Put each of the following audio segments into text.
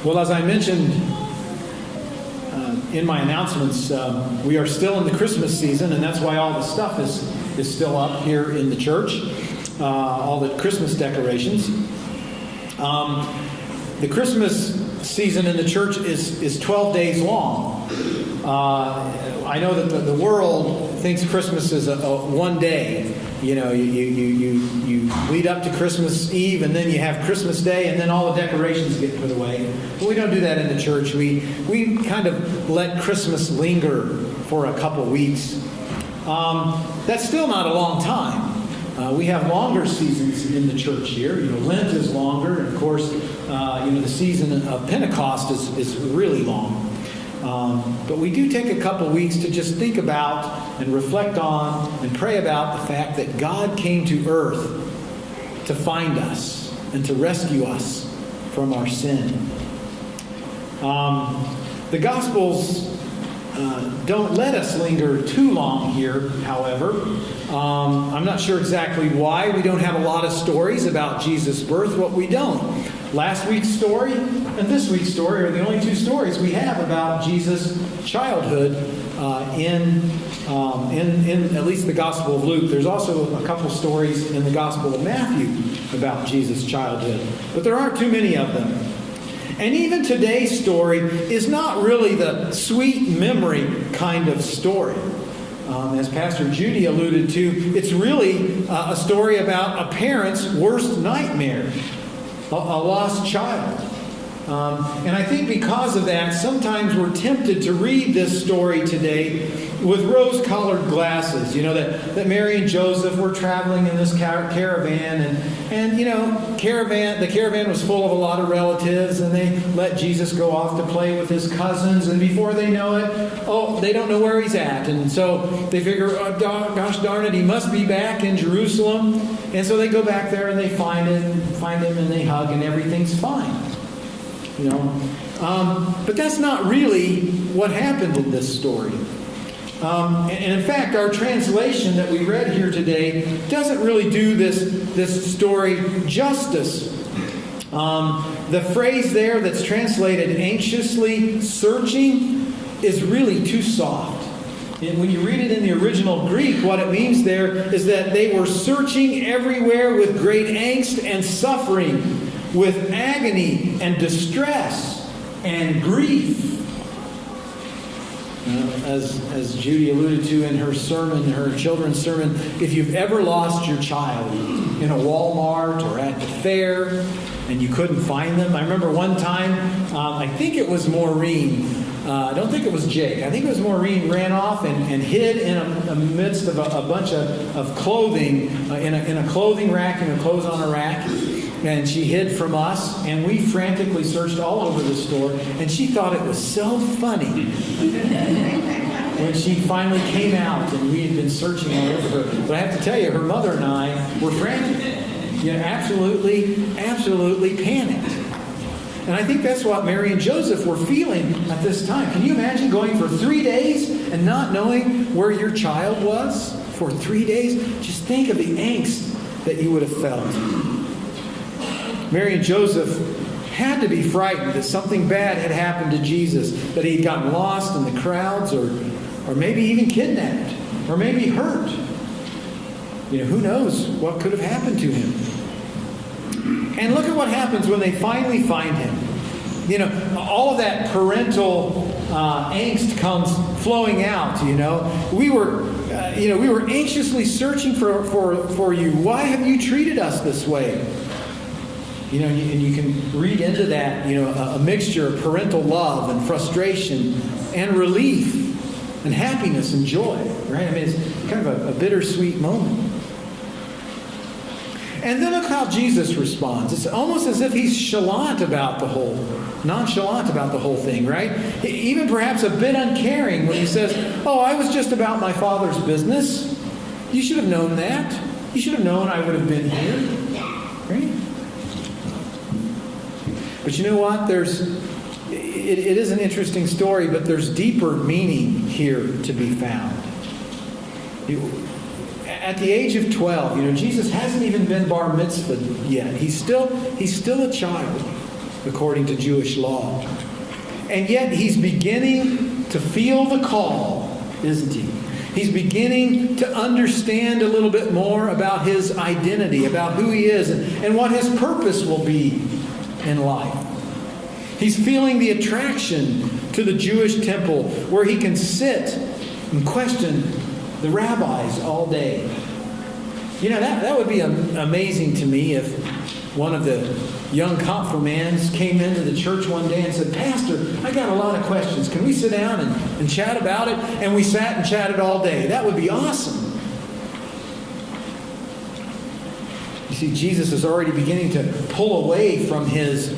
Well, as I mentioned in my announcements, we are still in the Christmas season, and that's why all the stuff is still up here in the church, all the Christmas decorations. The Christmas season in the church is 12 days long. I know that the world thinks Christmas is a one day. You know, you lead up to Christmas Eve, and then you have Christmas Day, and then all the decorations get put away. But we don't do that in the church. We kind of let Christmas linger for a couple weeks. That's still not a long time. We have longer seasons in the church here. You know, Lent is longer, and of course, the season of Pentecost is really long. But we do take a couple weeks to just think about and reflect on and pray about the fact that God came to earth to find us and to rescue us from our sin. The Gospels don't let us linger too long here, however. I'm not sure exactly why we don't have a lot of stories about Jesus' birth. What we don't. Last week's story and this week's story are the only two stories we have about Jesus' childhood in at least the Gospel of Luke. There's also a couple stories in the Gospel of Matthew about Jesus' childhood, but there aren't too many of them. And even today's story is not really the sweet memory kind of story. As Pastor Judy alluded to, it's really a story about a parent's worst nightmare, a lost child. And I think because of that, sometimes we're tempted to read this story today with rose-colored glasses. You know, that Mary and Joseph were traveling in this caravan, and you know, the caravan was full of a lot of relatives, and they let Jesus go off to play with his cousins, and before they know it, they don't know where he's at. And so they figure, oh, gosh darn it, he must be back in Jerusalem. And so they go back there and they find him and they hug, and everything's fine. You know, but that's not really what happened in this story. And in fact, our translation that we read here today doesn't really do this story justice. The phrase there that's translated anxiously searching is really too soft. And when you read it in the original Greek, what it means there is that they were searching everywhere with great angst and suffering, with agony and distress and grief. As Judy alluded to in her sermon, her children's sermon, if you've ever lost your child in a Walmart or at the fair and you couldn't find them. I remember one time, I think it was Maureen. I don't think it was Jake. I think it was Maureen ran off and hid in the midst of a bunch of clothing in a clothing rack, clothes on a rack. And she hid from us, and we frantically searched all over the store, and she thought it was so funny when she finally came out and we had been searching all over her. But I have to tell you, her mother and I were frantic. You know, absolutely panicked. And I think that's what Mary and Joseph were feeling at this time. Can you imagine going for 3 days and not knowing where your child was for 3 days? Just think of the angst that you would have felt. Mary and Joseph had to be frightened that something bad had happened to Jesus, that he had gotten lost in the crowds, or maybe even kidnapped, or maybe hurt. You know, who knows what could have happened to him. And look at what happens when they finally find him. You know, all of that parental angst comes flowing out. You know, we were anxiously searching for you. Why have you treated us this way? You know, and you can read into that, you know, a mixture of parental love and frustration and relief and happiness and joy, right? I mean, it's kind of a bittersweet moment. And then look how Jesus responds. It's almost as if he's nonchalant about the whole thing, right? Even perhaps a bit uncaring when he says, "Oh, I was just about my Father's business. You should have known that. You should have known I would have been here." Right? But you know what? It is an interesting story, but there's deeper meaning here to be found. At the age of 12, you know, Jesus hasn't even been bar mitzvahed yet. He's still a child. according to Jewish law. And yet he's beginning to feel the call, isn't he? He's beginning to understand a little bit more about his identity, about who he is, and what his purpose will be in life. He's feeling the attraction to the Jewish temple where he can sit and question the rabbis all day. You know, that would be amazing to me if one of the young confirmands came into the church one day and said, "Pastor, I got a lot of questions. Can we sit down and chat about it?" And we sat and chatted all day. That would be awesome. You see, Jesus is already beginning to pull away from his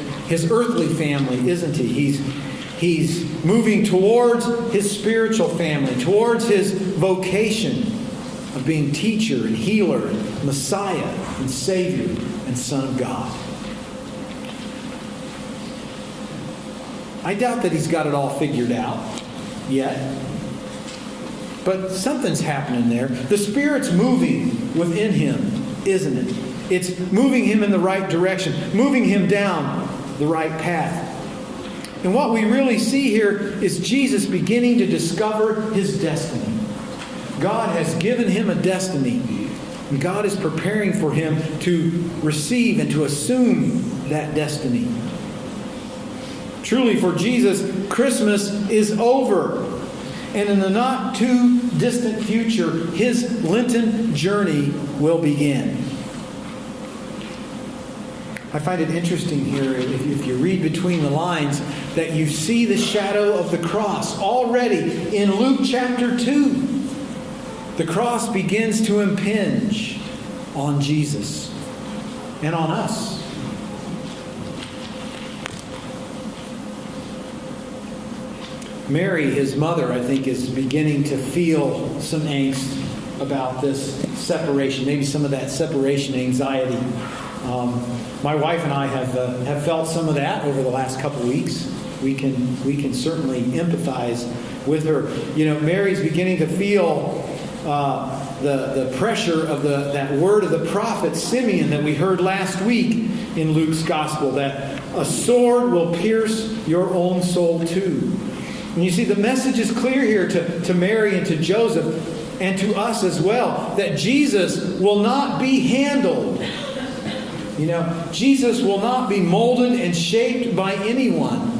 earthly family, isn't he? He's moving towards his spiritual family, towards his vocation of being teacher and healer and Messiah and Savior and Son of God. I doubt that he's got it all figured out yet. But something's happening there. The Spirit's moving within him, isn't it? It's moving him in the right direction, moving him down the right path. And what we really see here is Jesus beginning to discover his destiny. God has given him a destiny. And God is preparing for him to receive and to assume that destiny. Truly, for Jesus, Christmas is over. And in the not too distant future, his Lenten journey will begin. I find it interesting here, if you read between the lines, that you see the shadow of the cross already in Luke chapter 2. The cross begins to impinge on Jesus and on us. Mary, his mother, I think, is beginning to feel some angst about this separation, maybe some of that separation anxiety. My wife and I have felt some of that over the last couple of weeks. We can certainly empathize with her. You know, Mary's beginning to feel the pressure of that word of the prophet Simeon that we heard last week in Luke's gospel, that a sword will pierce your own soul too. And you see, the message is clear here to Mary and to Joseph and to us as well, that Jesus will not be handled. You know, Jesus will not be molded and shaped by anyone.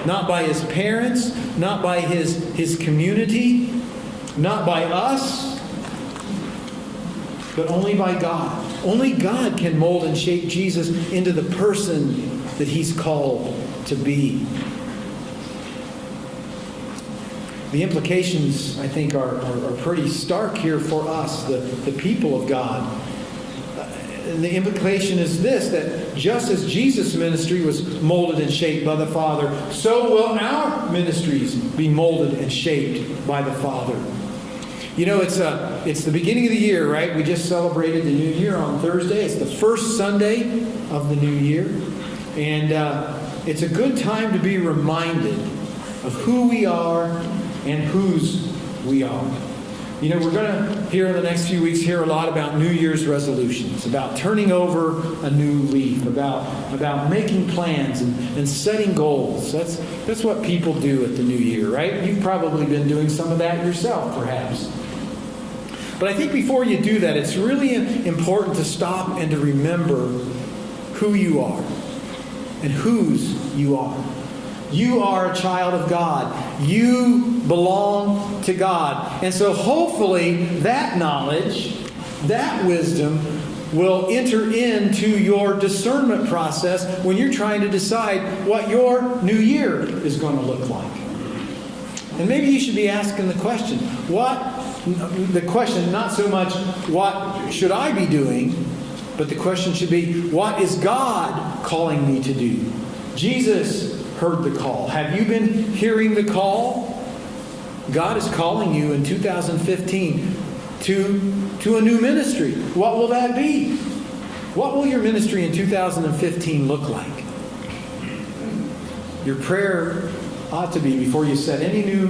Not by his parents, not by his community, not by us, but only by God. Only God can mold and shape Jesus into the person that he's called to be. The implications, I think, are pretty stark here for us, the people of God. And the implication is this, that just as Jesus' ministry was molded and shaped by the Father, so will our ministries be molded and shaped by the Father. You know, it's the beginning of the year, right? We just celebrated the New Year on Thursday. It's the first Sunday of the New Year. And it's a good time to be reminded of who we are and whose we are. You know, we're going to, here in the next few weeks, hear a lot about New Year's resolutions, about turning over a new leaf, about making plans and setting goals. That's what people do at the New Year, right? You've probably been doing some of that yourself, perhaps. But I think before you do that, it's really important to stop and to remember who you are and whose you are. You are a child of God. You belong to God. And so hopefully that knowledge, that wisdom, will enter into your discernment process when you're trying to decide what your new year is going to look like. And maybe you should be asking the question, not so much what should I be doing, but the question should be, what is God calling me to do? Jesus heard the call. Have you been hearing the call? God is calling you in 2015 to a new ministry. What will that be? What will your ministry in 2015 look like? Your prayer ought to be, before you set any new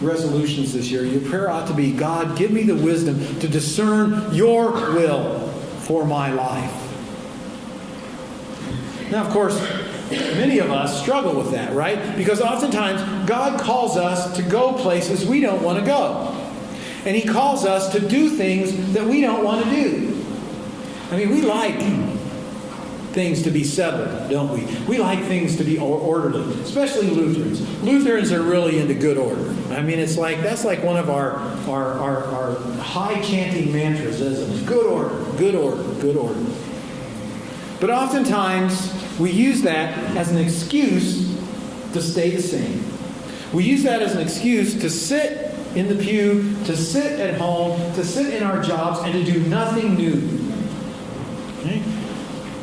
resolutions this year, your prayer ought to be, God, give me the wisdom to discern your will for my life. Now, of course, Many of us struggle with that, right? Because oftentimes God calls us to go places we don't want to go. And He calls us to do things that we don't want to do. I mean, we like things to be settled, don't we? We like things to be orderly, especially Lutherans. Lutherans are really into good order. I mean, that's like one of our high chanting mantras, isn't it? Good order, good order, good order. But oftentimes we use that as an excuse to stay the same. We use that as an excuse to sit in the pew, to sit at home, to sit in our jobs, and to do nothing new. Okay?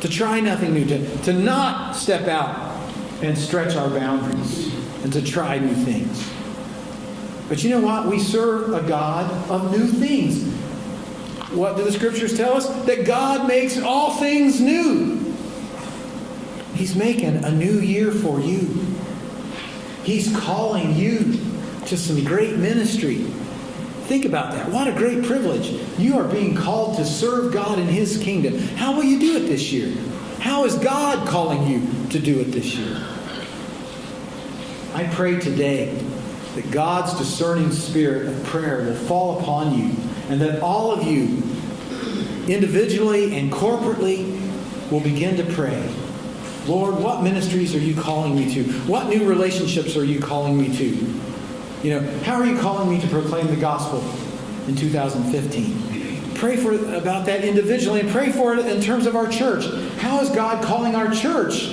To try nothing new, to not step out and stretch our boundaries, and to try new things. But you know what? We serve a God of new things. What do the Scriptures tell us? That God makes all things new. He's making a new year for you. He's calling you to some great ministry. Think about that. What a great privilege. You are being called to serve God in His kingdom. How will you do it this year? How is God calling you to do it this year? I pray today that God's discerning spirit of prayer will fall upon you, and that all of you, individually and corporately, will begin to pray. Lord, what ministries are you calling me to? What new relationships are you calling me to? How are you calling me to proclaim the gospel in 2015? Pray about that individually, and pray for it in terms of our church. How is God calling our church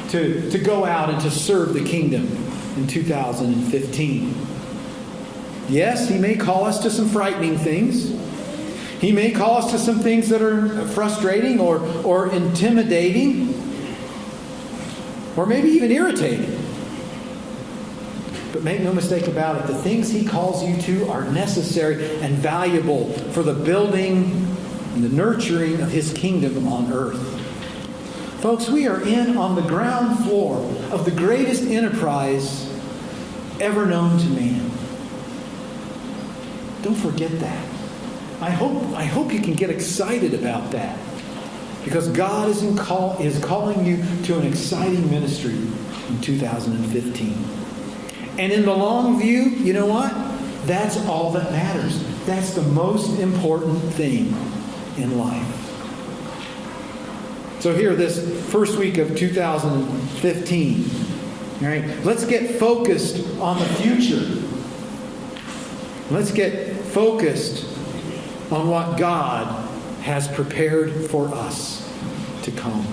to go out and to serve the kingdom in 2015? Yes, He may call us to some frightening things. He may call us to some things that are frustrating or intimidating, or maybe even irritating. But make no mistake about it, the things He calls you to are necessary and valuable for the building and the nurturing of His kingdom on earth. Folks, we are on the ground floor of the greatest enterprise ever known to man. Don't forget that. I hope you can get excited about that, because God is calling you to an exciting ministry in 2015. And in the long view, you know what? That's all that matters. That's the most important thing in life. So here, this first week of 2015, all right, let's get focused on the future. Let's get focused on what God has prepared for us to come.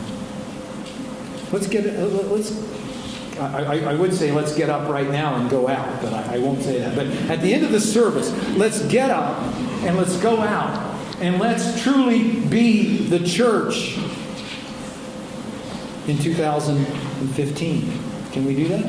I would say let's get up right now and go out, but I won't say that. But at the end of the service, let's get up and let's go out and let's truly be the church in 2015. Can we do that?